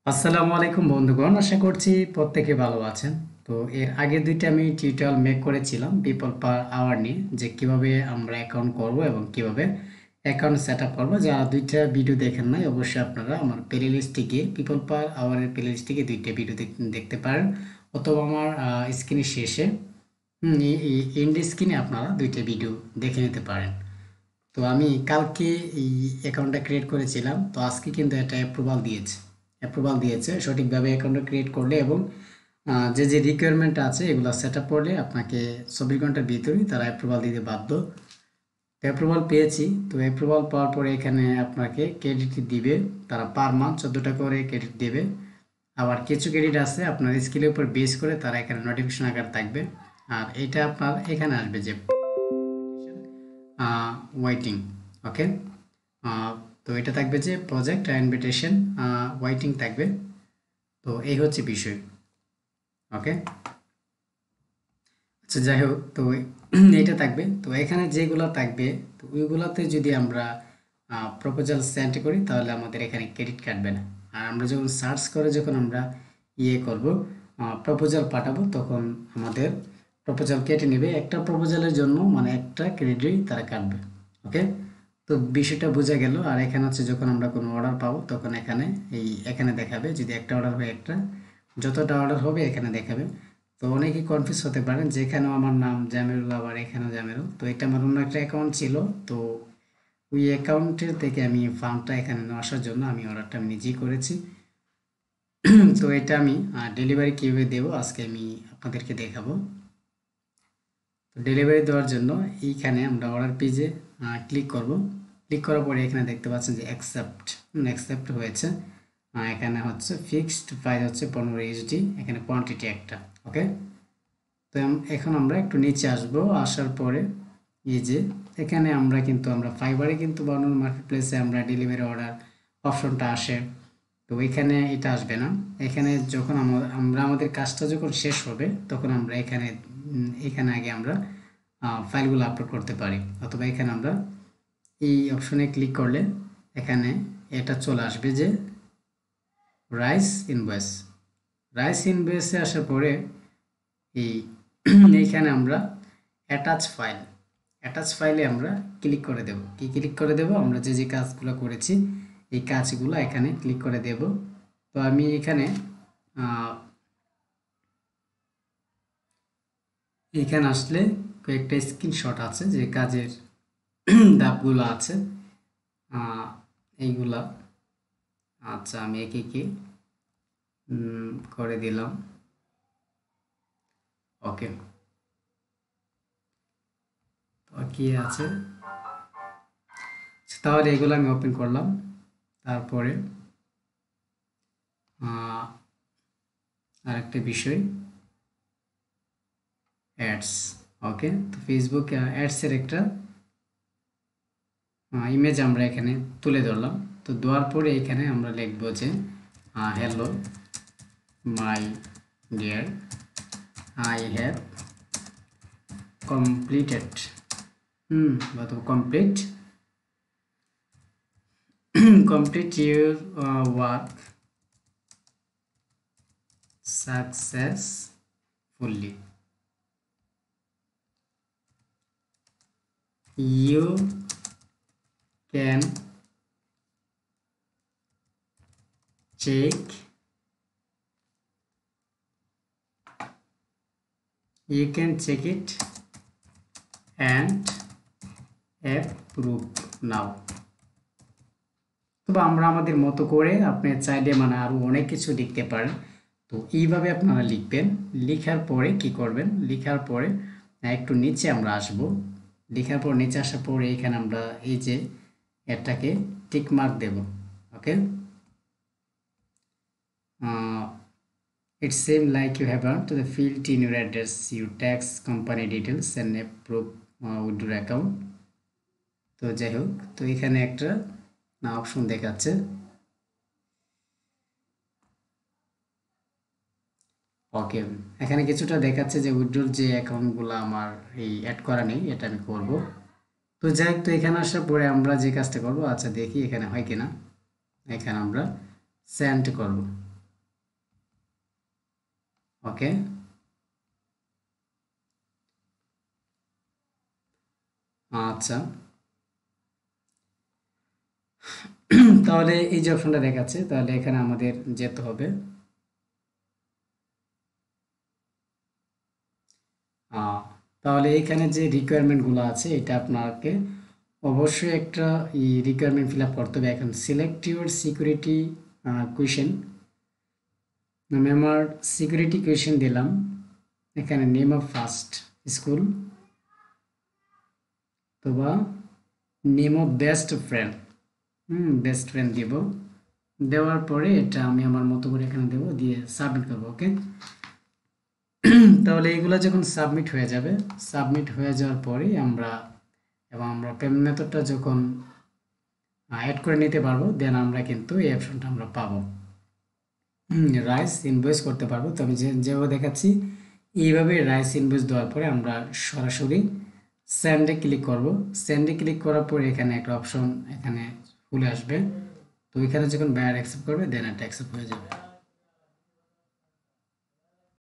আসসালামু আলাইকুম বন্ধুগণ, আশা করছি প্রত্যেকে ভালো আছেন। তো এর আগে দুইটা আমি টিউটোরিয়াল মেক করেছিলাম পিপল পার আওয়ার নিয়ে, যে কিভাবে আমরা অ্যাকাউন্ট করব এবং কিভাবে অ্যাকাউন্ট সেট আপ করবো। যারা দুইটা ভিডিও দেখেন নাই, অবশ্যই আপনারা আমার প্লে লিস্টে গিয়ে পিপল পার আওয়ারের প্লে লিস্টে গিয়ে দুইটা ভিডিও দেখতে পারেন, অথবা আমার স্ক্রিনের শেষে এন্ড স্ক্রিনে আপনারা দুইটা ভিডিও দেখে নিতে পারেন। তো আমি কালকে এই অ্যাকাউন্টটা ক্রিয়েট করেছিলাম, তো আজকে কিন্তু এটা অ্যাপ্রুভাল দিয়েছে সঠিকভাবে অ্যাকাউন্টটা ক্রিয়েট করলে, এবং যে যে রিকোয়ারমেন্ট আছে এগুলো সেট আপ করলে আপনাকে 24 ঘন্টার ভিতরেই তারা অ্যাপ্রুভাল দিতে বাধ্য। তো অ্যাপ্রুভাল পেয়েছি, তো অ্যাপ্রুভাল পাওয়ার পরে এখানে আপনাকে ক্রেডিট দিবে, তারা পার মান্থ 14 টাকা করে ক্রেডিট দেবে। আবার কিছু ক্রেডিট আছে আপনার স্কিলের উপর বেস করে তারা এখানে নোটিফিকেশন আকার থাকবে। আর এটা আপনার এখানে আসবে যে ওয়েটিং। ওকে, তো এটা থাকবে যে প্রজেক্ট ইনভিটেশন ওয়েটিং থাকবে। তো এই হচ্ছে বিষয়। ওকে, আচ্ছা যাই হোক, তো এইটা থাকবে। তো এখানে যেগুলো থাকবে, তো ওইগুলোতে যদি আমরা প্রপোজাল সেন্ড করি তাহলে আমাদের এখানে ক্রেডিট কাটবে না। আর আমরা যখন সার্চ করে যখন আমরা করব, প্রপোজাল পাঠাবো, তখন আমাদের প্রপোজাল কেটে নেবে। একটা প্রপোজালের জন্য মানে একটা ক্রেডিট তারা কাটবে। ওকে, তো বিষয়টা বোঝা গেল। আর এখানে হচ্ছে যখন আমরা কোনো অর্ডার পাবো তখন এখানে দেখাবে, যদি একটা অর্ডার হয় একটা, যতটা অর্ডার হবে এখানে দেখাবে। তো অনেকে কনফিউজ হতে পারেন যে এখানেও আমার নাম জামিরুল, আবার এখানেও জামিরুল। তো এটা আমার অন্য একটা অ্যাকাউন্ট ছিল, তো ওই অ্যাকাউন্টের থেকে আমি ফান্ডটা এখানে নিয়ে আসার জন্য আমি অর্ডারটা আমি নিজেই করেছি। তো এটা আমি ডেলিভারি কীভাবে দেবো আজকে আমি আপনাদেরকে দেখাবো। তো ডেলিভারি দেওয়ার জন্য এইখানে আমরা অর্ডার পেজে ক্লিক করব। ক্লিক করার পরে এখানে দেখতে পাচ্ছেন যে অ্যাকসেপ্ট হয়েছে। এখানে হচ্ছে ফিক্সড প্রাইস হচ্ছে 15 ইউএসডি, এখানে কোয়ান্টিটি একটা। ওকে, তো এখন আমরা একটু নিচে আসব। আসার পরে এই যে এখানে আমরা ফাইবারে কিন্তু বানানোর মার্কেট প্লেসে আমরা ডেলিভারি অর্ডার অপশনটা আসে। তো এখানে এটা আসবে না। এখানে যখন আমরা আমাদের কাজটা যখন শেষ হবে তখন আমরা এখানে আগে আমরা ফাইলগুলো আপলোড করতে পারি, অথবা এখানে আমরা এই অপশনে ক্লিক করলে এখানে এটা চলে আসবে যে রাইস ইনভয়েস। রাইস ইনভয়েসে আসার পরে এই এইখানে আমরা অ্যাটাচ ফাইলে আমরা ক্লিক করে দেব। কি ক্লিক করে দেব? আমরা যে যে কাজগুলো করেছি এই কাজগুলো এখানে ক্লিক করে দেব। তো আমি এখানে আসলে কয়েকটা স্ক্রিনশট আছে যে কাজের ধাপগুলো আছে এইগুলা। আচ্ছা, আমি একে একে করে দিলাম। ওকে, তো কি আছে তাহলে এগুলো আমি ওপেন করলাম। তারপরে আরেকটা বিষয়, অ্যাডস। ওকে, তো ফেসবুক অ্যাডসের একটা ইমেজ আমরা এখানে তুলে ধরলাম। তো দেওয়ার পরে এখানে আমরা লিখবো যে hello my dear, I have completed অথবা complete your work successfully. You can check it and approve now. তবে আমরা আমাদের মতো করে আপনি চাইলে মানে আরও অনেক কিছু লিখতে পারেন। তো এইভাবে আপনারা লিখবেন। লিখার পরে কি করবেন? লিখার পরে একটু নিচে আমরা আসব। লেখার পর নিচে আসার পরে এখানে আমরা এই যে এটাকে টিক মার্ক দেব। Okay, it seems like you have earned to the field in your address, your tax, company details and approve withdraw account. তো যাই হোক, তো এখানে একটা অপশন দেখাচ্ছে। ওকে, এখানে কিছুটা দেখাচ্ছে যে উইথড্রল যে অ্যাকাউন্টগুলো আমার এই অ্যাড করা নেই, এটা আমি করব। তো যাই হোক, তো এখানে আসার পরে আমরা যে কাজটা করব, আচ্ছা দেখি এখানে হয় কিনা। এখানে আমরা সেন্ড করব। ওকে, আচ্ছা। তাহলে এই যে অপশনটা দেখাচ্ছে, তাহলে এখানে আমাদের যেতে হবে। আহ, তাহলে এখানে যে রিকোয়ারমেন্টগুলো আছে এটা আপনাকে অবশ্যই একটা রিকোয়ারমেন্ট ফিল আপ করতে হবে। এখন সিলেক্ট ইউর সিকিউরিটি কোয়েশ্চেন, আমি আমার সিকিউরিটি কোয়েশ্চেন দিলাম। এখানে নেম অফ ফার্স্ট স্কুল অথবা name of best friend, best friend দিব। দেওয়ার পরে এটা আমি আমার মতো করে এখানে দেবো, দিয়ে সাবমিট করবো। ওকে, তাহলে এইগুলো যখন সাবমিট হয়ে যাবে, সাবমিট হয়ে যাওয়ার পরেই আমরা পেমেন্ট মেথডটা যখন অ্যাড করে নিতে পারবো, দেন আমরা কিন্তু এই অপশনটা আমরা পাবো, রাইস ইনভয়েস করতে পারবো। তো আমি যেভাবে দেখাচ্ছি এইভাবে রাইস ইনভয়েস দেওয়ার পরে আমরা সরাসরি সেন্ডে ক্লিক করব। সেন্ডে ক্লিক করার পরে এখানে একটা অপশন এখানে খুলে আসবে। তো এখানে যখন বায়ার অ্যাকসেপ্ট করবে, দেন এটা অ্যাকসেপ্ট হয়ে যাবে।